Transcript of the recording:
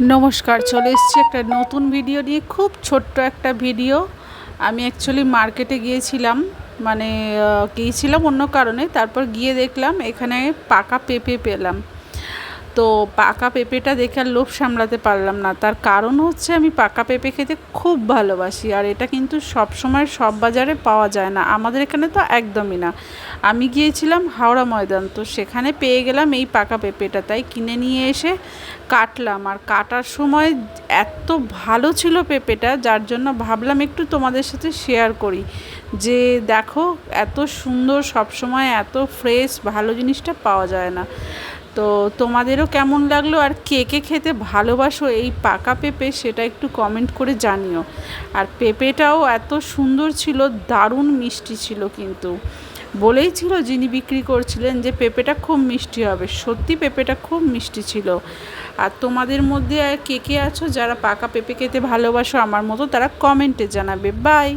নমস্কার, চলে এসেছি একটা নতুন ভিডিও নিয়ে। খুব ছোট্ট একটা ভিডিও। আমি অ্যাকচুয়ালি মার্কেটে গিয়েছিলাম, মানে গিয়েছিলাম অন্য কারণে। তারপর গিয়ে দেখলাম এখানে পাকা পেঁপে পেলাম। তো পাকা পেঁপেটা দেখে আর লোভ সামলাতে পারলাম না। তার কারণ হচ্ছে আমি পাকা পেঁপে খেতে খুব ভালোবাসি, আর এটা কিন্তু সব সময় সব বাজারে পাওয়া যায় না, আমাদের এখানে তো একদমই না। আমি গিয়েছিলাম হাওড়া ময়দান, তো সেখানে পেয়ে গেলাম এই পাকা পেঁপেটা, তাই কিনে নিয়ে এসে কাটলাম। আর কাটার সময় এত ভালো ছিল পেঁপেটা, যার জন্য ভাবলাম একটু তোমাদের সাথে শেয়ার করি যে দেখো, এত সুন্দর, সব সময় এত ফ্রেশ ভালো জিনিসটা পাওয়া যায় না। তো তোমাদেরও কেমন লাগলো, আর কে কে খেতে ভালোবাসো এই পাকা পেঁপে, সেটা একটু কমেন্ট করে জানিও। আর পেঁপেটাও এত সুন্দর ছিল, দারুণ মিষ্টি ছিল। কিন্তু বলেই ছিল যিনি বিক্রি করছিলেন যে পেঁপেটা খুব মিষ্টি হবে, সত্যি পেঁপেটা খুব মিষ্টি ছিল। আর তোমাদের মধ্যে আর কে কে আছো যারা পাকা পেঁপে খেতে ভালোবাসো আমার মতো, তারা কমেন্টে জানাবে। বাই।